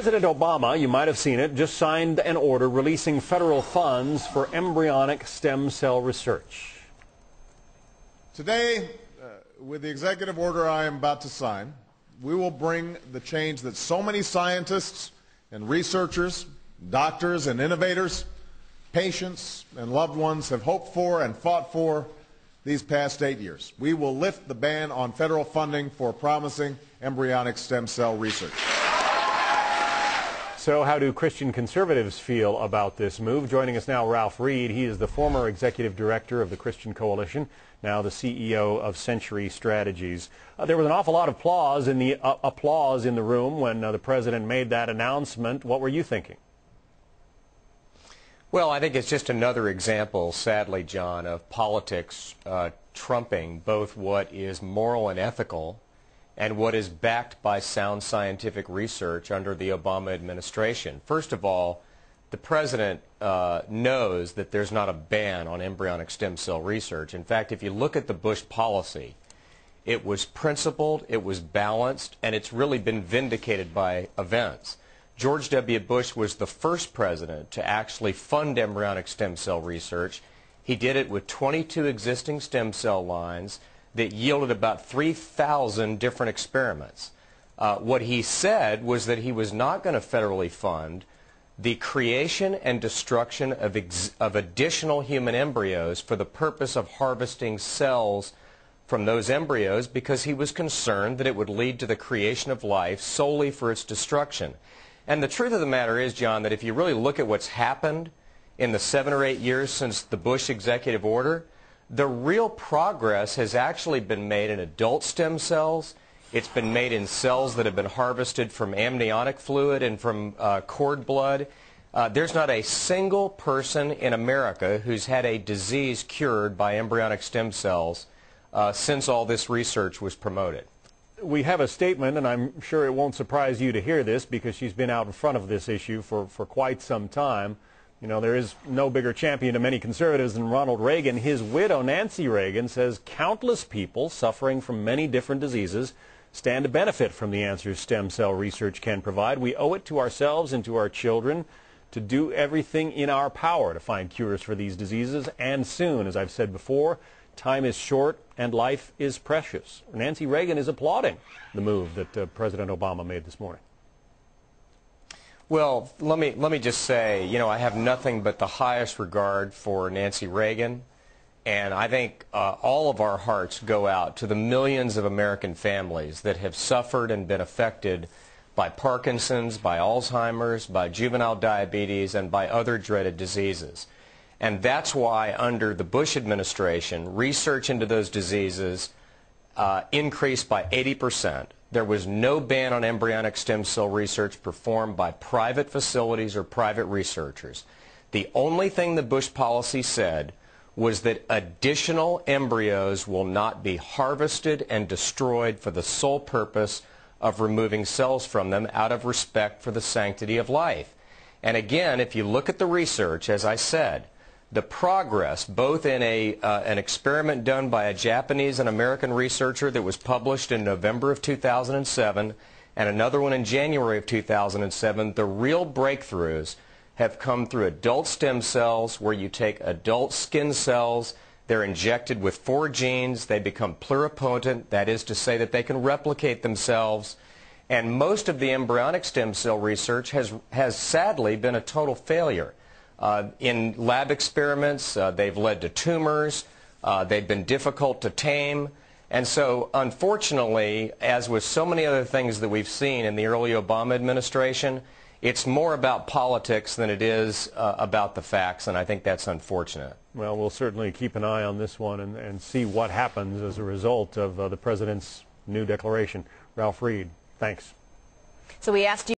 President Obama, you might have seen it, just signed an order releasing federal funds for embryonic stem cell research. Today, with the executive order I am about to sign, we will bring the change that so many scientists and researchers, doctors and innovators, patients and loved ones have hoped for and fought for these past 8 years. We will lift the ban on federal funding for promising embryonic stem cell research. So how do Christian conservatives feel about this move? Joining us now, Ralph Reed. He is the former executive director of the Christian Coalition, now the CEO of Century Strategies. There was an awful lot of applause in the room when the president made that announcement. What were you thinking? Well, I think it's just another example, sadly, John, of politics trumping both what is moral and ethical and what is backed by sound scientific research under the Obama administration. First of all, the president knows that there's not a ban on embryonic stem cell research. In fact, if you look at the Bush policy, it was principled, it was balanced, and it's really been vindicated by events. George W. Bush was the first president to actually fund embryonic stem cell research. He did it with 22 existing stem cell lines that yielded about 3,000 different experiments. What he said was that he was not going to federally fund the creation and destruction of additional human embryos for the purpose of harvesting cells from those embryos because he was concerned that it would lead to the creation of life solely for its destruction. And the truth of the matter is, John, that if you really look at what's happened in the 7 or 8 years since the Bush executive order, the real progress has actually been made in adult stem cells. It's been made in cells that have been harvested from amniotic fluid and from cord blood. There's not a single person in America who's had a disease cured by embryonic stem cells since all this research was promoted. We have a statement, and I'm sure it won't surprise you to hear this because she's been out in front of this issue for quite some time. You know, there is no bigger champion to many conservatives than Ronald Reagan. His widow, Nancy Reagan, says countless people suffering from many different diseases stand to benefit from the answers stem cell research can provide. We owe it to ourselves and to our children to do everything in our power to find cures for these diseases, and soon. As I've said before, time is short and life is precious. Nancy Reagan is applauding the move that President Obama made this morning. Well, let me just say, you know, I have nothing but the highest regard for Nancy Reagan, and I think all of our hearts go out to the millions of American families that have suffered and been affected by Parkinson's, by Alzheimer's, by juvenile diabetes, and by other dreaded diseases. And that's why under the Bush administration, research into those diseases increased by 80%. There was no ban on embryonic stem cell research performed by private facilities or private researchers. The only thing the Bush policy said was that additional embryos will not be harvested and destroyed for the sole purpose of removing cells from them out of respect for the sanctity of life. And again, if you look at the research, as I said, the progress, both in an experiment done by a Japanese and American researcher that was published in November of 2007 and another one in January of 2007, the real breakthroughs have come through adult stem cells where you take adult skin cells, they're injected with 4 genes, they become pluripotent, that is to say that they can replicate themselves. And most of the embryonic stem cell research has sadly been a total failure. In lab experiments, they've led to tumors, they've been difficult to tame, and so unfortunately, as with so many other things that we've seen in the early Obama administration, it's more about politics than it is about the facts, and I think that's unfortunate. Well, we'll certainly keep an eye on this one and see what happens as a result of the president's new declaration. Ralph Reed, thanks. So we asked you